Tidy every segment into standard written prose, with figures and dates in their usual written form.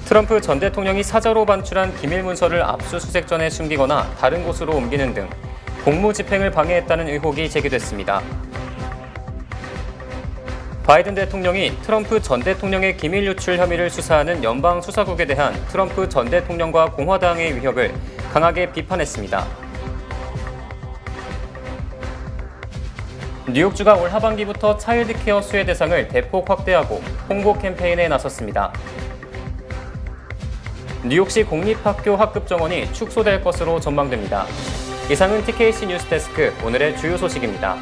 트럼프 전 대통령이 사저로 반출한 기밀 문서를 압수수색 전에 숨기거나 다른 곳으로 옮기는 등 공무집행을 방해했다는 의혹이 제기됐습니다. 바이든 대통령이 트럼프 전 대통령의 기밀 유출 혐의를 수사하는 연방수사국에 대한 트럼프 전 대통령과 공화당의 위협을 강하게 비판했습니다. 뉴욕주가 올 하반기부터 차일드케어 수혜 대상을 대폭 확대하고 홍보 캠페인에 나섰습니다. 뉴욕시 공립학교 학급 정원이 축소될 것으로 전망됩니다. 이상은 TKC 뉴스데스크 오늘의 주요 소식입니다.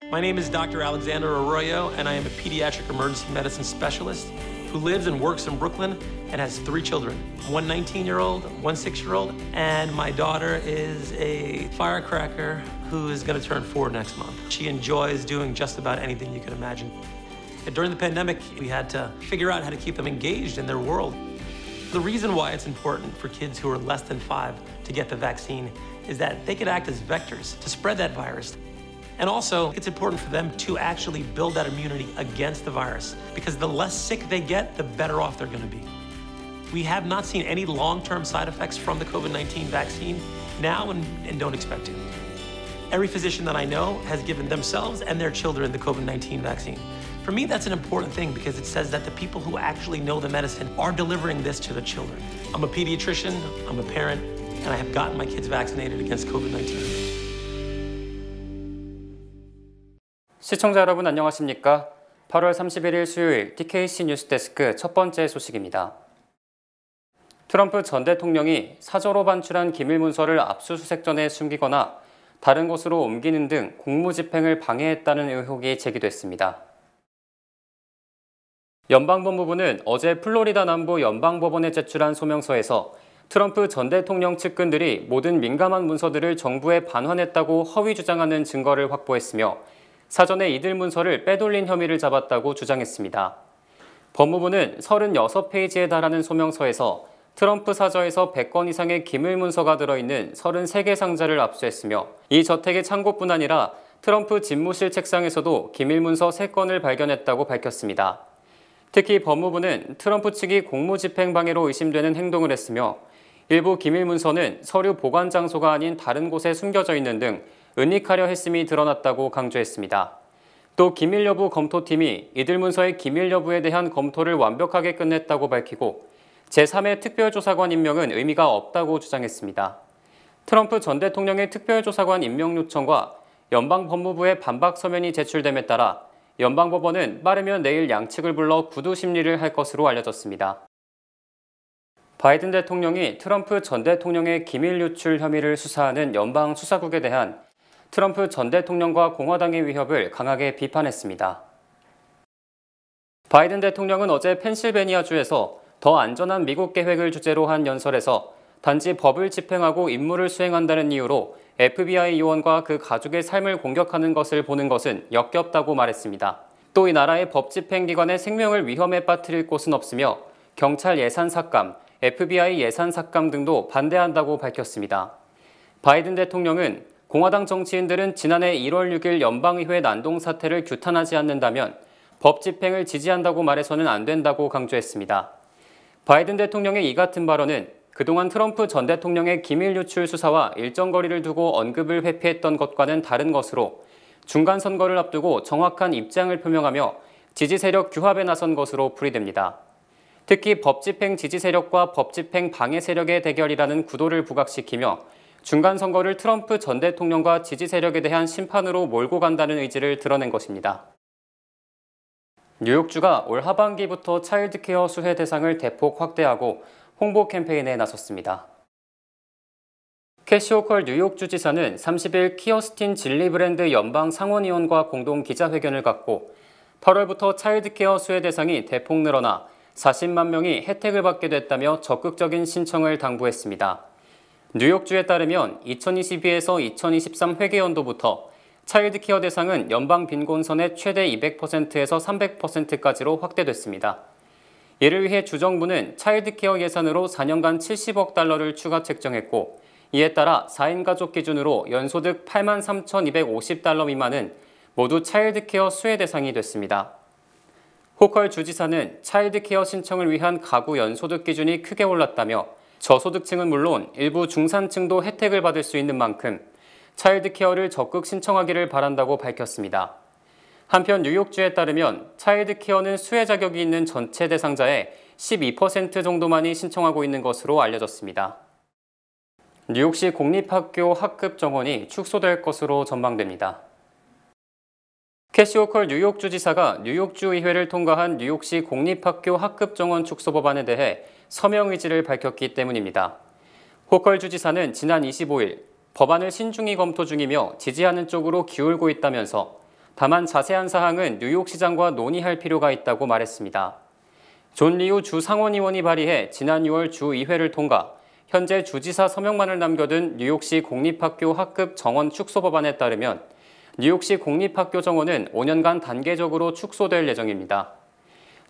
My name is Dr. Alexander Arroyo, and I am a pediatric emergency medicine specialist who lives and works in Brooklyn and has 3 children, one 19-year-old, one 6-year-old, and my daughter is a firecracker who is going to turn 4 next month. She enjoys doing just about anything you can imagine. During the pandemic, we had to figure out how to keep them engaged in their world. The reason why it's important for kids who are less than 5 to get the vaccine is that they could act as vectors to spread that virus. And also, it's important for them to actually build that immunity against the virus, because the less sick they get, the better off they're going to be. We have not seen any long-term side effects from the COVID-19 vaccine now and don't expect to. Every physician that I know has given themselves and their children the COVID-19 vaccine. For me, that's an important thing because it says that the people who actually know the medicine are delivering this to the children. I'm a pediatrician, I'm a parent, and I have gotten my kids vaccinated against COVID-19. 시청자 여러분 안녕하십니까? 8월 31일 수요일 TKC 뉴스데스크 첫 번째 소식입니다. 트럼프 전 대통령이 사저로 반출한 기밀 문서를 압수수색 전에 숨기거나 다른 곳으로 옮기는 등 공무집행을 방해했다는 의혹이 제기됐습니다. 연방법무부는 어제 플로리다 남부 연방법원에 제출한 소명서에서 트럼프 전 대통령 측근들이 모든 민감한 문서들을 정부에 반환했다고 허위 주장하는 증거를 확보했으며 사전에 이들 문서를 빼돌린 혐의를 잡았다고 주장했습니다. 법무부는 36페이지에 달하는 소명서에서 트럼프 사저에서 100건 이상의 기밀 문서가 들어있는 33개 상자를 압수했으며 이 저택의 창고뿐 아니라 트럼프 집무실 책상에서도 기밀 문서 3건을 발견했다고 밝혔습니다. 특히 법무부는 트럼프 측이 공무집행 방해로 의심되는 행동을 했으며 일부 기밀 문서는 서류 보관 장소가 아닌 다른 곳에 숨겨져 있는 등 은닉하려 했음이 드러났다고 강조했습니다. 또 기밀 여부 검토팀이 이들 문서의 기밀 여부에 대한 검토를 완벽하게 끝냈다고 밝히고 제3의 특별조사관 임명은 의미가 없다고 주장했습니다. 트럼프 전 대통령의 특별조사관 임명 요청과 연방법무부의 반박 서면이 제출됨에 따라 연방법원은 빠르면 내일 양측을 불러 구두 심리를 할 것으로 알려졌습니다. 바이든 대통령이 트럼프 전 대통령의 기밀 유출 혐의를 수사하는 연방수사국에 대한 트럼프 전 대통령과 공화당의 위협을 강하게 비판했습니다. 바이든 대통령은 어제 펜실베니아주에서 더 안전한 미국 계획을 주제로 한 연설에서 단지 법을 집행하고 임무를 수행한다는 이유로 FBI 요원과 그 가족의 삶을 공격하는 것을 보는 것은 역겹다고 말했습니다. 또 이 나라의 법 집행기관의 생명을 위험에 빠뜨릴 곳은 없으며 경찰 예산 삭감, FBI 예산 삭감 등도 반대한다고 밝혔습니다. 바이든 대통령은 공화당 정치인들은 지난해 1월 6일 연방의회 난동 사태를 규탄하지 않는다면 법 집행을 지지한다고 말해서는 안 된다고 강조했습니다. 바이든 대통령의 이 같은 발언은 그동안 트럼프 전 대통령의 기밀 유출 수사와 일정 거리를 두고 언급을 회피했던 것과는 다른 것으로 중간 선거를 앞두고 정확한 입장을 표명하며 지지 세력 규합에 나선 것으로 풀이됩니다. 특히 법 집행 지지 세력과 법 집행 방해 세력의 대결이라는 구도를 부각시키며 중간 선거를 트럼프 전 대통령과 지지 세력에 대한 심판으로 몰고 간다는 의지를 드러낸 것입니다. 뉴욕주가 올 하반기부터 차일드케어 수혜 대상을 대폭 확대하고 홍보 캠페인에 나섰습니다. 캐시 호컬 뉴욕주 지사는 30일 키어스틴 진리 브랜드 연방 상원의원과 공동 기자회견을 갖고 8월부터 차일드케어 수혜 대상이 대폭 늘어나 40만 명이 혜택을 받게 됐다며 적극적인 신청을 당부했습니다. 뉴욕주에 따르면 2022에서 2023 회계연도부터 차일드케어 대상은 연방 빈곤선의 최대 200%에서 300%까지로 확대됐습니다. 이를 위해 주정부는 차일드케어 예산으로 4년간 70억 달러를 추가 책정했고 이에 따라 4인 가족 기준으로 연소득 83,250달러 미만은 모두 차일드케어 수혜 대상이 됐습니다. 호컬 주지사는 차일드케어 신청을 위한 가구 연소득 기준이 크게 올랐다며 저소득층은 물론 일부 중산층도 혜택을 받을 수 있는 만큼 차일드케어를 적극 신청하기를 바란다고 밝혔습니다. 한편 뉴욕주에 따르면 차일드케어는 수혜 자격이 있는 전체 대상자의 12% 정도만이 신청하고 있는 것으로 알려졌습니다. 뉴욕시 공립학교 학급 정원이 축소될 것으로 전망됩니다. 캐시 호컬 뉴욕주지사가 뉴욕주 의회를 통과한 뉴욕시 공립학교 학급 정원 축소 법안에 대해 서명 의지를 밝혔기 때문입니다. 호컬 주지사는 지난 25일 법안을 신중히 검토 중이며 지지하는 쪽으로 기울고 있다면서 다만 자세한 사항은 뉴욕시장과 논의할 필요가 있다고 말했습니다. 존 리우 주 상원의원이 발의해 지난 6월 주의회를 통과, 현재 주지사 서명만을 남겨둔 뉴욕시 공립학교 학급 정원 축소 법안에 따르면 뉴욕시 공립학교 정원은 5년간 단계적으로 축소될 예정입니다.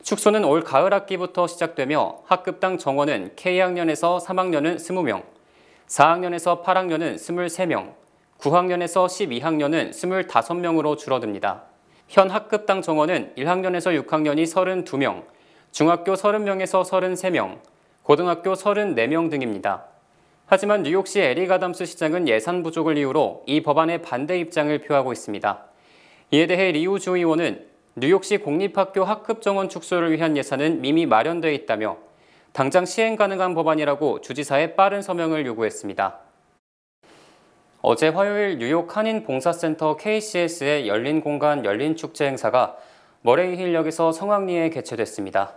축소는 올 가을 학기부터 시작되며 학급당 정원은 K학년에서 3학년은 20명, 4학년에서 8학년은 23명, 9학년에서 12학년은 25명으로 줄어듭니다. 현 학급당 정원은 1학년에서 6학년이 32명, 중학교 30명에서 33명, 고등학교 34명 등입니다. 하지만 뉴욕시 에릭 아담스 시장은 예산 부족을 이유로 이 법안에 반대 입장을 표하고 있습니다. 이에 대해 리우 주 의원은 뉴욕시 공립학교 학급 정원 축소를 위한 예산은 이미 마련되어 있다며 당장 시행 가능한 법안이라고 주지사의 빠른 서명을 요구했습니다. 어제 화요일 뉴욕 한인 봉사센터 KCS의 열린 공간 열린 축제 행사가 머레이힐역에서 성황리에 개최됐습니다.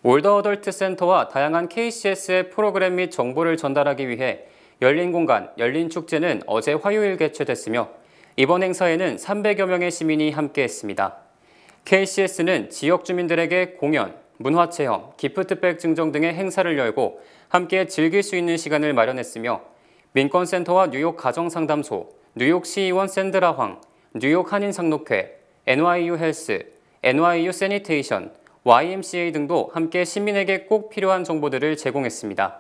올더 어덜트 센터와 다양한 KCS의 프로그램 및 정보를 전달하기 위해 열린 공간 열린 축제는 어제 화요일 개최됐으며 이번 행사에는 300여 명의 시민이 함께했습니다. KCS는 지역 주민들에게 공연, 문화체험, 기프트백 증정 등의 행사를 열고 함께 즐길 수 있는 시간을 마련했으며 민권센터와 뉴욕 가정상담소, 뉴욕 시의원 샌드라 황, 뉴욕 한인상록회, NYU 헬스, NYU 세니테이션, YMCA 등도 함께 시민에게 꼭 필요한 정보들을 제공했습니다.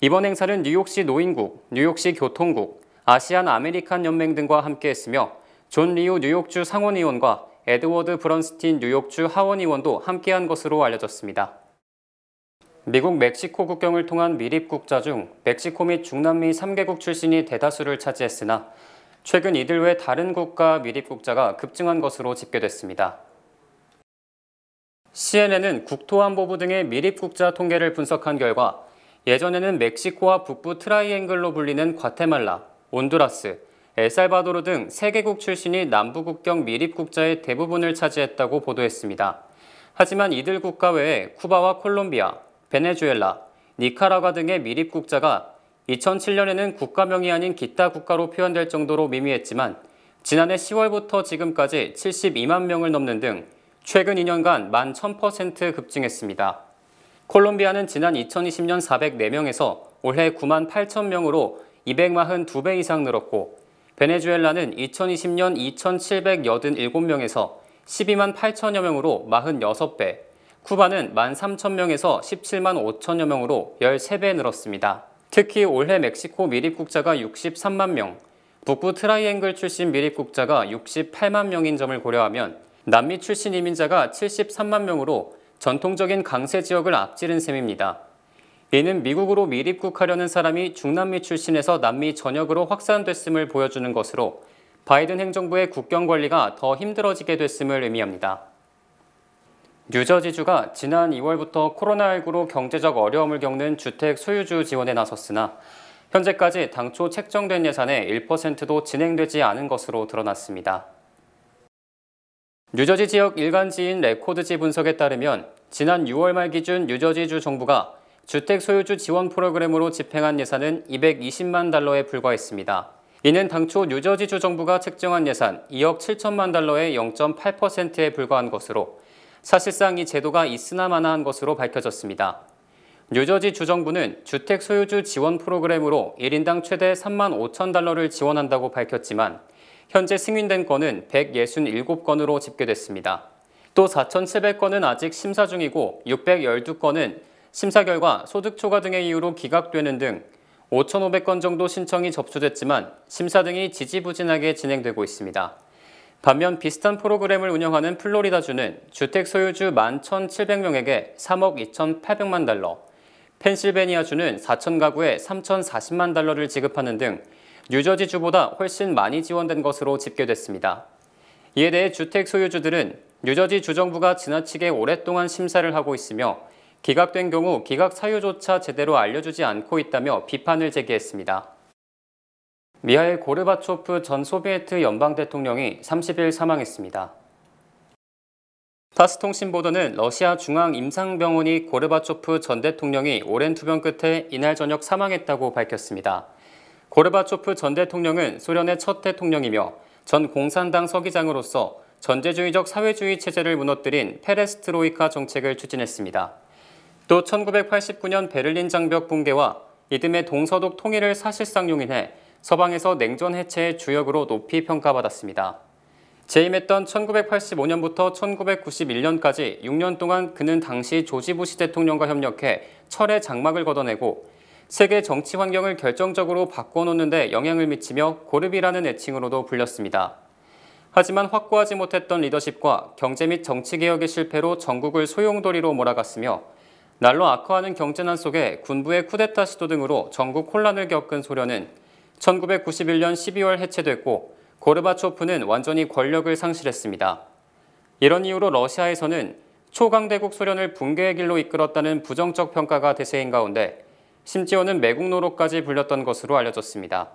이번 행사는 뉴욕시 노인국, 뉴욕시 교통국, 아시안 아메리칸 연맹 등과 함께했으며 존 리우 뉴욕주 상원의원과 에드워드 브런스틴 뉴욕주 하원의원도 함께한 것으로 알려졌습니다. 미국 멕시코 국경을 통한 미립국자 중 멕시코 및 중남미 3개국 출신이 대다수를 차지했으나 최근 이들 외 다른 국가 미립국자가 급증한 것으로 집계됐습니다. CNN은 국토안보부 등의 미립국자 통계를 분석한 결과 예전에는 멕시코와 북부 트라이앵글로 불리는 과테말라, 온두라스, 엘살바도르 등 3개국 출신이 남부국경 미립국자의 대부분을 차지했다고 보도했습니다. 하지만 이들 국가 외에 쿠바와 콜롬비아, 베네수엘라, 니카라과 등의 미립국자가 2007년에는 국가명이 아닌 기타 국가로 표현될 정도로 미미했지만 지난해 10월부터 지금까지 72만 명을 넘는 등 최근 2년간 11,000% 급증했습니다. 콜롬비아는 지난 2020년 404명에서 올해 9만 8천 명으로 242배 이상 늘었고 베네수엘라는 2020년 2,787명에서 12만 8천여 명으로 46배, 쿠바는 13,000명에서 17만 5천여 명으로 13배 늘었습니다. 특히 올해 멕시코 미립국자가 63만 명, 북부 트라이앵글 출신 미립국자가 68만 명인 점을 고려하면 남미 출신 이민자가 73만 명으로 전통적인 강세 지역을 앞지른 셈입니다. 이는 미국으로 미립국하려는 사람이 중남미 출신에서 남미 전역으로 확산됐음을 보여주는 것으로 바이든 행정부의 국경 관리가 더 힘들어지게 됐음을 의미합니다. 뉴저지주가 지난 2월부터 코로나19로 경제적 어려움을 겪는 주택 소유주 지원에 나섰으나 현재까지 당초 책정된 예산의 1%도 진행되지 않은 것으로 드러났습니다. 뉴저지 지역 일간지인 레코드지 분석에 따르면 지난 6월 말 기준 뉴저지주 정부가 주택 소유주 지원 프로그램으로 집행한 예산은 220만 달러에 불과했습니다. 이는 당초 뉴저지주 정부가 책정한 예산 2억 7천만 달러의 0.8%에 불과한 것으로 사실상 이 제도가 있으나 마나한 것으로 밝혀졌습니다. 뉴저지 주정부는 주택 소유주 지원 프로그램으로 1인당 최대 3만 5천 달러를 지원한다고 밝혔지만 현재 승인된 건은 167건으로 집계됐습니다. 또 4,700건은 아직 심사 중이고 612건은 심사 결과 소득 초과 등의 이유로 기각되는 등 5,500건 정도 신청이 접수됐지만 심사 등이 지지부진하게 진행되고 있습니다. 반면 비슷한 프로그램을 운영하는 플로리다주는 주택 소유주 11,700명에게 3억 2,800만 달러, 펜실베니아주는 4,000가구에 3,040만 달러를 지급하는 등 뉴저지주보다 훨씬 많이 지원된 것으로 집계됐습니다. 이에 대해 주택 소유주들은 뉴저지 주정부가 지나치게 오랫동안 심사를 하고 있으며 기각된 경우 기각 사유조차 제대로 알려주지 않고 있다며 비판을 제기했습니다. 미하일 고르바초프 전 소비에트 연방 대통령이 30일 사망했습니다. 타스통신 보도는 러시아 중앙임상병원이 고르바초프 전 대통령이 오랜 투병 끝에 이날 저녁 사망했다고 밝혔습니다. 고르바초프 전 대통령은 소련의 첫 대통령이며 전 공산당 서기장으로서 전제주의적 사회주의 체제를 무너뜨린 페레스트로이카 정책을 추진했습니다. 또 1989년 베를린 장벽 붕괴와 이듬해 동서독 통일을 사실상 용인해 서방에서 냉전 해체의 주역으로 높이 평가받았습니다. 재임했던 1985년부터 1991년까지 6년 동안 그는 당시 조지 부시 대통령과 협력해 철의 장막을 걷어내고 세계 정치 환경을 결정적으로 바꿔놓는 데 영향을 미치며 고르비라는 애칭으로도 불렸습니다. 하지만 확고하지 못했던 리더십과 경제 및 정치개혁의 실패로 전국을 소용돌이로 몰아갔으며 날로 악화하는 경제난 속에 군부의 쿠데타 시도 등으로 전국 혼란을 겪은 소련은 1991년 12월 해체됐고 고르바초프는 완전히 권력을 상실했습니다. 이런 이유로 러시아에서는 초강대국 소련을 붕괴의 길로 이끌었다는 부정적 평가가 대세인 가운데 심지어는 매국 노로까지 불렸던 것으로 알려졌습니다.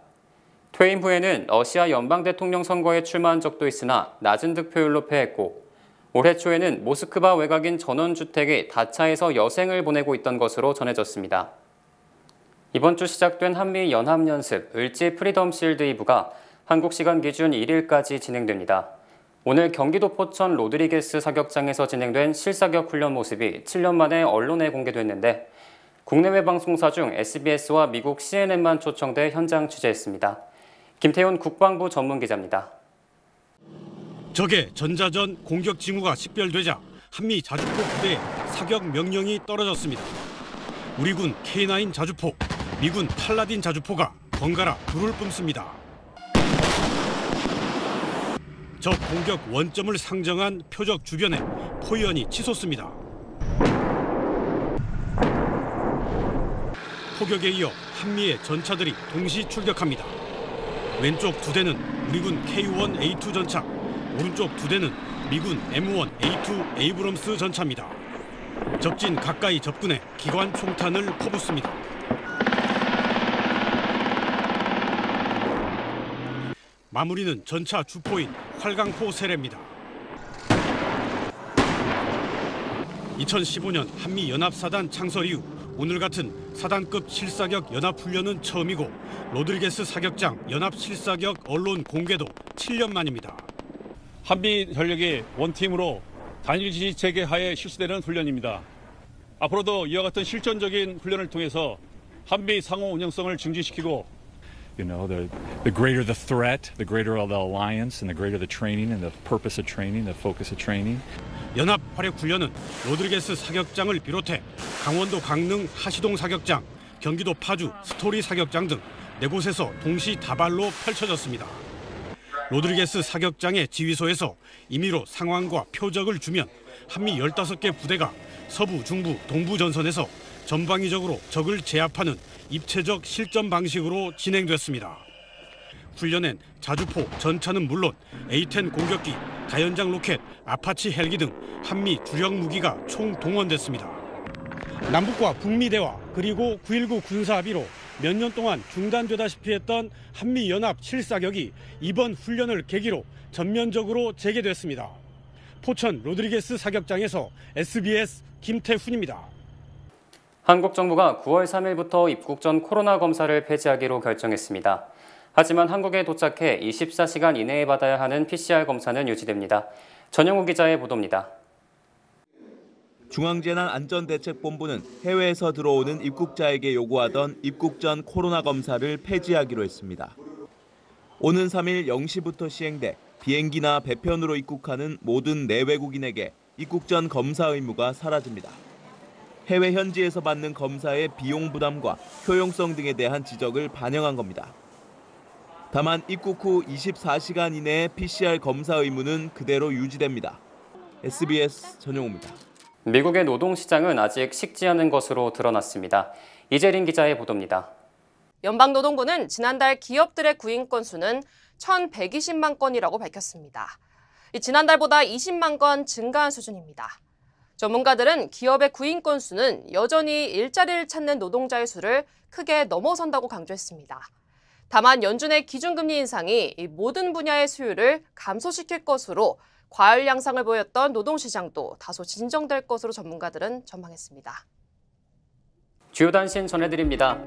퇴임 후에는 러시아 연방 대통령 선거에 출마한 적도 있으나 낮은 득표율로 패했고 올해 초에는 모스크바 외곽인 전원주택의 다차에서 여생을 보내고 있던 것으로 전해졌습니다. 이번 주 시작된 한미 연합연습 을지 프리덤 실드 2부가 한국 시간 기준 1일까지 진행됩니다. 오늘 경기도 포천 로드리게스 사격장에서 진행된 실사격 훈련 모습이 7년 만에 언론에 공개됐는데 국내외 방송사 중 SBS와 미국 CNN만 초청돼 현장 취재했습니다. 김태훈 국방부 전문기자입니다. 적의 전자전 공격 징후가 식별되자 한미 자주포 부대에 사격 명령이 떨어졌습니다. 우리 군 K9 자주포, 미군 팔라딘 자주포가 번갈아 불을 뿜습니다. 적 공격 원점을 상정한 표적 주변에 포위원이 치솟습니다. 포격에 이어 한미의 전차들이 동시 출격합니다. 왼쪽 두 대는 우리군 K1A2 전차, 오른쪽 두 대는 미군 M1A2 에이브럼스 전차입니다. 적진 가까이 접근해 기관 총탄을 퍼붓습니다. 마무리는 전차 주포인 활강포 세례입니다. 2015년 한미연합사단 창설 이후 오늘 같은 사단급 실사격 연합훈련은 처음이고 로드리게스 사격장 연합실사격 언론 공개도 7년 만입니다. 한미 전력이 원팀으로 단일지휘 체계 하에 실시되는 훈련입니다. 앞으로도 이와 같은 실전적인 훈련을 통해서 한미 상호 운영성을 증진시키고 You know, the greater the threat, the greater the alliance, and the greater the training and the purpose of training, the focus of training. 연합 활약 훈련은 로드리게스 사격장을 비롯해 강원도 강릉 하시동 사격장, 경기도 파주 스토리 사격장 등 4곳에서 동시 다발로 펼쳐졌습니다. 로드리게스 사격장의 지휘소에서 임의로 상황과 표적을 주면 한미 15개 부대가 서부, 중부, 동부 전선에서 전방위적으로 적을 제압하는 입체적 실전 방식으로 진행됐습니다. 훈련엔 자주포, 전차는 물론 A-10 공격기, 다연장 로켓, 아파치 헬기 등 한미 주력 무기가 총동원됐습니다. 남북과 북미 대화 그리고 9.19 군사 합의로 몇 년 동안 중단되다시피 했던 한미연합 실사격이 이번 훈련을 계기로 전면적으로 재개됐습니다. 포천 로드리게스 사격장에서 SBS 김태훈입니다. 한국 정부가 9월 3일부터 입국 전 코로나 검사를 폐지하기로 결정했습니다. 하지만 한국에 도착해 24시간 이내에 받아야 하는 PCR 검사는 유지됩니다. 전영우 기자의 보도입니다. 중앙재난안전대책본부는 해외에서 들어오는 입국자에게 요구하던 입국 전 코로나 검사를 폐지하기로 했습니다. 오는 3일 0시부터 시행돼 비행기나 배편으로 입국하는 모든 내외국인에게 입국 전 검사 의무가 사라집니다. 해외 현지에서 받는 검사의 비용 부담과 효용성 등에 대한 지적을 반영한 겁니다. 다만 입국 후 24시간 이내에 PCR 검사 의무는 그대로 유지됩니다. SBS 전용호입니다. 미국의 노동시장은 아직 식지 않은 것으로 드러났습니다. 이재린 기자의 보도입니다. 연방노동부는 지난달 기업들의 구인 건수는 1,120만 건이라고 밝혔습니다. 지난달보다 20만 건 증가한 수준입니다. 전문가들은 기업의 구인 건수는 여전히 일자리를 찾는 노동자의 수를 크게 넘어선다고 강조했습니다. 다만 연준의 기준금리 인상이 모든 분야의 수요를 감소시킬 것으로 과열 양상을 보였던 노동시장도 다소 진정될 것으로 전문가들은 전망했습니다. 주요 단신 전해드립니다.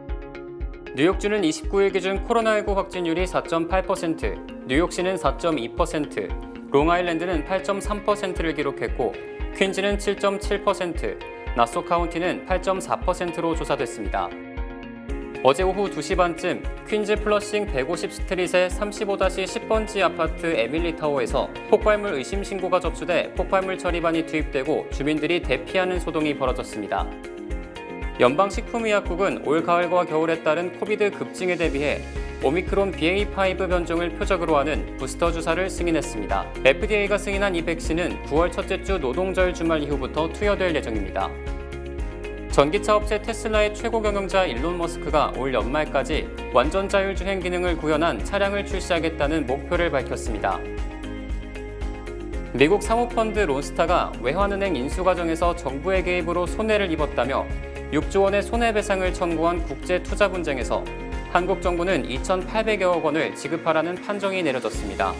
뉴욕주는 29일 기준 코로나19 확진율이 4.8%, 뉴욕시는 4.2%, 롱아일랜드는 8.3%를 기록했고 퀸즈는 7.7%, 나소 카운티는 8.4%로 조사됐습니다. 어제 오후 2시 반쯤 퀸즈 플러싱 150 스트릿의 35-10번지 아파트 에밀리 타워에서 폭발물 의심 신고가 접수돼 폭발물 처리반이 투입되고 주민들이 대피하는 소동이 벌어졌습니다. 연방식품의약국은 올 가을과 겨울에 따른 코비드 급증에 대비해 오미크론 BA.5 변종을 표적으로 하는 부스터 주사를 승인했습니다. FDA가 승인한 이 백신은 9월 첫째 주 노동절 주말 이후부터 투여될 예정입니다. 전기차 업체 테슬라의 최고 경영자 일론 머스크가 올 연말까지 완전 자율주행 기능을 구현한 차량을 출시하겠다는 목표를 밝혔습니다. 미국 사모펀드 론스타가 외환은행 인수 과정에서 정부의 개입으로 손해를 입었다며 6조 원의 손해배상을 청구한 국제 투자 분쟁에서 한국 정부는 2,800여억 원을 지급하라는 판정이 내려졌습니다.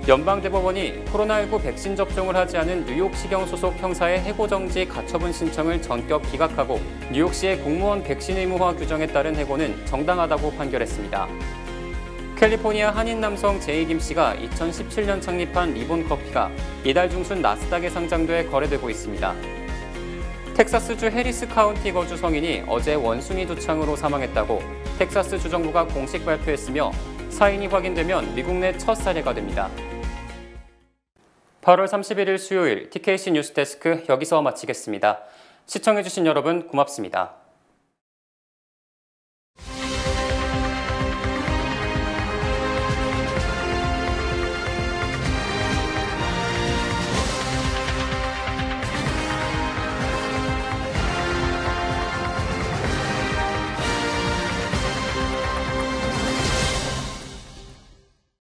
연방대법원이 코로나19 백신 접종을 하지 않은 뉴욕시경 소속 형사의 해고정지 가처분 신청을 전격 기각하고 뉴욕시의 공무원 백신 의무화 규정에 따른 해고는 정당하다고 판결했습니다. 캘리포니아 한인 남성 제이 김 씨가 2017년 창립한 리본 커피가 이달 중순 나스닥에 상장돼 거래되고 있습니다. 텍사스주 해리스 카운티 거주 성인이 어제 원숭이 두창으로 사망했다고 텍사스 주정부가 공식 발표했으며 사인이 확인되면 미국 내 첫 사례가 됩니다. 8월 31일 수요일 TKC 뉴스데스크 여기서 마치겠습니다. 시청해주신 여러분 고맙습니다.